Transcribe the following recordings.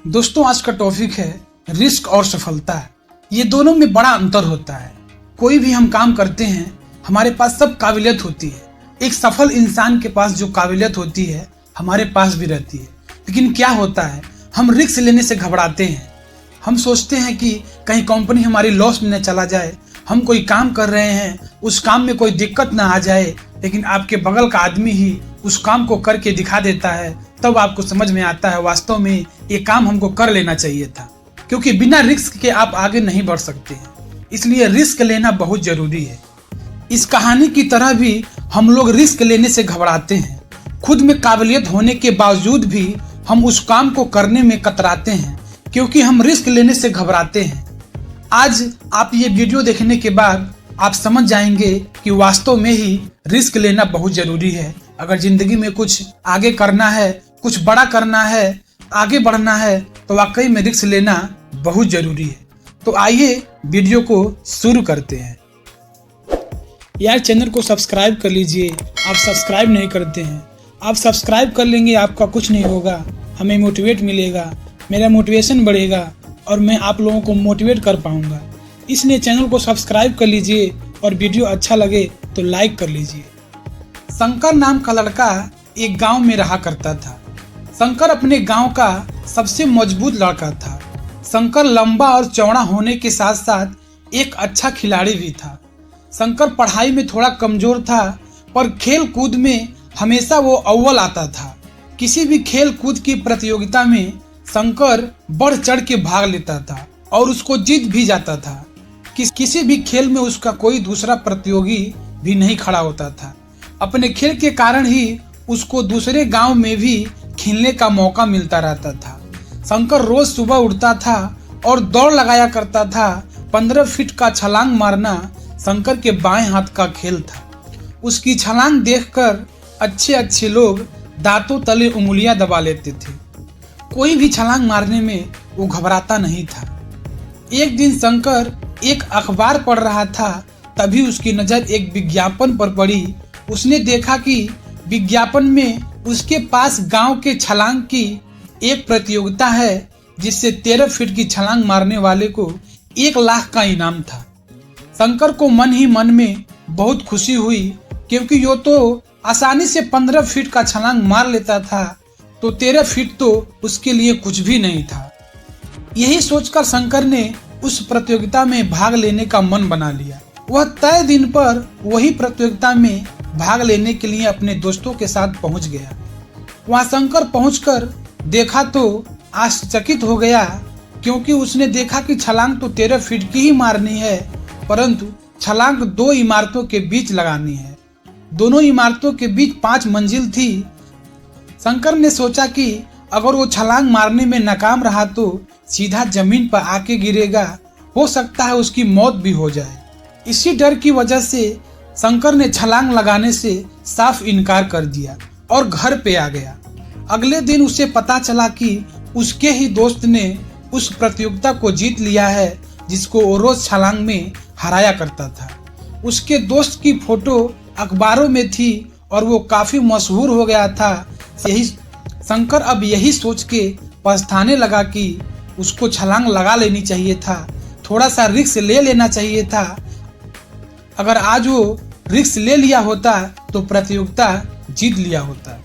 दोस्तों, आज का टॉपिक है रिस्क और सफलता। ये दोनों में बड़ा अंतर होता है। कोई भी हम काम करते हैं, हमारे पास सब काबिलियत होती है। एक सफल इंसान के पास जो काबिलियत होती है हमारे पास भी रहती है। लेकिन क्या होता है, हम रिस्क लेने से घबराते हैं। हम सोचते हैं कि कहीं कंपनी हमारी लॉस में न चला जाए। हम कोई काम कर रहे हैं, उस काम में कोई दिक्कत ना आ जाए, लेकिन आपके बगल का आदमी ही उस काम को करके दिखा देता है। तब आपको समझ में आता है वास्तव में ये काम हमको कर लेना चाहिए था, क्योंकि बिना रिस्क के आप आगे नहीं बढ़ सकते हैं। इसलिए रिस्क लेना बहुत जरूरी है। इस कहानी की तरह भी हम लोग रिस्क लेने से घबराते हैं। खुद में काबिलियत होने के बावजूद भी हम उस काम को करने में कतराते हैं, क्योंकि हम रिस्क लेने से घबराते हैं। आज आप ये वीडियो देखने के बाद आप समझ जाएंगे कि वास्तव में ही रिस्क लेना बहुत जरूरी है। अगर जिंदगी में कुछ आगे करना है, कुछ बड़ा करना है, आगे बढ़ना है, तो वाकई में रिस्क लेना बहुत जरूरी है। तो आइए वीडियो को शुरू करते हैं। यार, चैनल को सब्सक्राइब कर लीजिए। आप सब्सक्राइब नहीं करते हैं। आप सब्सक्राइब कर लेंगे, आपका कुछ नहीं होगा, हमें मोटिवेट मिलेगा, मेरा मोटिवेशन बढ़ेगा और मैं आप लोगों को मोटिवेट कर पाऊंगा। इसलिए चैनल को सब्सक्राइब कर लीजिए और वीडियो अच्छा लगे तो लाइक कर लीजिए। शंकर नाम का लड़का एक गांव में रहा करता था। शंकर अपने गांव का सबसे मजबूत लड़का था। शंकर लंबा और चौड़ा होने के साथ साथ एक अच्छा खिलाड़ी भी था। शंकर पढ़ाई में थोड़ा कमजोर था, पर खेल कूद में हमेशा वो अव्वल आता था। किसी भी खेल कूद की प्रतियोगिता में शंकर बढ़ चढ़ के भाग लेता था और उसको जीत भी जाता था। किसी भी खेल में उसका कोई दूसरा प्रतियोगी भी नहीं खड़ा होता था। अपने खेल के कारण ही उसको दूसरे गांव में भी खेलने का मौका मिलता रहता था। शंकर रोज सुबह उठता था और दौड़ लगाया करता था। 15 फीट का छलांग मारना शंकर के बाएं हाथ का खेल था। उसकी छलांग देखकर अच्छे अच्छे लोग दांतों तले उंगलियां दबा लेते थे। कोई भी छलांग मारने में वो घबराता नहीं था। एक दिन शंकर एक अखबार पढ़ रहा था, तभी उसकी नज़र एक विज्ञापन पर पड़ी। उसने देखा कि विज्ञापन में उसके पास गांव के छलांग की एक प्रतियोगिता है, जिससे 13 फीट की छलांग मारने वाले को 1 लाख का इनाम था। शंकर को मन ही मन में बहुत खुशी हुई, क्योंकि यो तो आसानी से 15 फीट का छलांग मार लेता था, तो 13 फीट तो उसके लिए कुछ भी नहीं था। यही सोचकर शंकर ने उस प्रतियोगिता में भाग लेने का मन बना लिया। वह तय दिन पर वही प्रतियोगिता में भाग लेने के लिए अपने दोस्तों के साथ पहुंच गया। वहां शंकर पहुंचकर देखा तो आश्चर्यचकित हो गया, क्योंकि उसने देखा कि छलांग तो 13 फीट की ही मारनी है, परंतु छलांग 2 इमारतों के बीच लगानी है। दोनों इमारतों के बीच 5 मंजिल थी। शंकर ने सोचा कि अगर वो छलांग मारने में नाकाम रहा तो सीधा जमीन पर आके गिरेगा, हो सकता है उसकी मौत भी हो जाए। इसी डर की वजह से शंकर ने छलांग लगाने से साफ इनकार कर दिया और घर पे आ गया। अगले दिन उसे पता चला कि उसके ही दोस्त ने उस प्रतियोगिता को जीत लिया है, जिसको वो रोज छलांग में हराया करता था। उसके दोस्त की फोटो अखबारों में थी और वो काफी मशहूर हो गया था। यही शंकर अब यही सोच के पछताने लगा कि उसको छलांग लगा लेनी चाहिए था, थोड़ा सा रिस्क ले लेना चाहिए था। अगर आज वो रिस्क ले लिया होता तो प्रतियोगिता जीत लिया होता।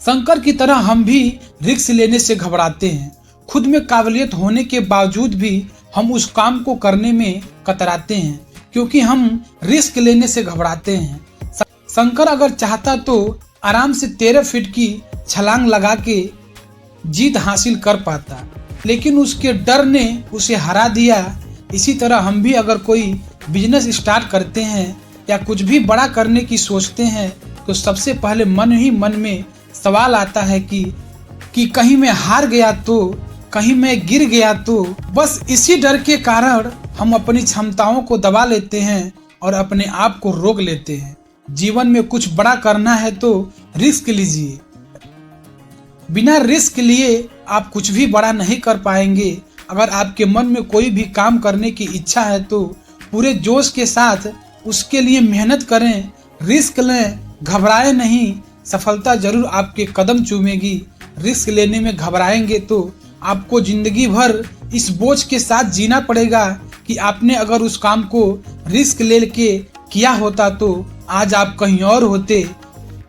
शंकर की तरह हम भी रिस्क लेने से घबराते हैं। खुद में काबिलियत होने के बावजूद भी हम उस काम को करने में कतराते हैं, क्योंकि हम रिस्क लेने से घबराते हैं। शंकर अगर चाहता तो आराम से 13 फीट की छलांग लगा के जीत हासिल कर पाता, लेकिन उसके डर ने उसे हरा दिया। इसी तरह हम भी अगर कोई बिजनेस स्टार्ट करते हैं या कुछ भी बड़ा करने की सोचते हैं, तो सबसे पहले मन ही मन में सवाल आता है कि कहीं मैं हार गया तो, कहीं मैं गिर गया तो। बस इसी डर के कारण हम अपनी क्षमताओं को दबा लेते हैं और अपने आप को रोक लेते हैं। जीवन में कुछ बड़ा करना है तो रिस्क लीजिए। बिना रिस्क लिए आप कुछ भी बड़ा नहीं कर पाएंगे। अगर आपके मन में कोई भी काम करने की इच्छा है तो पूरे जोश के साथ उसके लिए मेहनत करें, रिस्क लें, घबराएं नहीं। सफलता जरूर आपके कदम चूमेगी। रिस्क लेने में घबराएंगे तो आपको जिंदगी भर इस बोझ के साथ जीना पड़ेगा कि आपने अगर उस काम को रिस्क लेके किया होता तो आज आप कहीं और होते।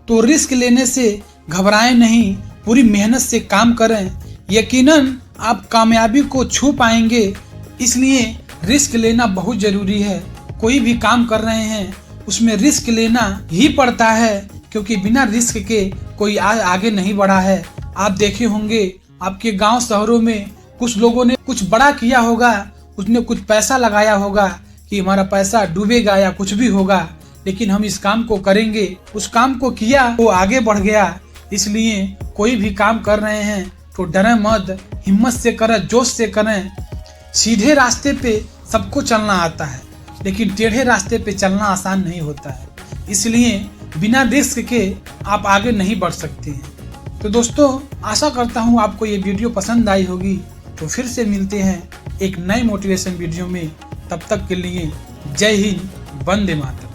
तो रिस्क लेने से घबराएं नहीं, पूरी मेहनत से काम करें, यकीनन आप कामयाबी को छू पाएंगे। इसलिए रिस्क लेना बहुत जरूरी है। कोई भी काम कर रहे हैं उसमें रिस्क लेना ही पड़ता है, क्योंकि बिना रिस्क के कोई आगे नहीं बढ़ा है। आप देखे होंगे आपके गांव शहरों में कुछ लोगों ने कुछ बड़ा किया होगा, उसने कुछ पैसा लगाया होगा कि हमारा पैसा डूबेगा या कुछ भी होगा, लेकिन हम इस काम को करेंगे, उस काम को किया, वो आगे बढ़ गया। इसलिए कोई भी काम कर रहे हैं तो डरें मत, हिम्मत से करें, जोश से करें। सीधे रास्ते पे सबको चलना आता है, लेकिन टेढ़े रास्ते पे चलना आसान नहीं होता है। इसलिए बिना रिस्क के आप आगे नहीं बढ़ सकते हैं। तो दोस्तों, आशा करता हूँ आपको ये वीडियो पसंद आई होगी। तो फिर से मिलते हैं एक नए मोटिवेशन वीडियो में। तब तक के लिए जय हिंद, वंदे मातरम।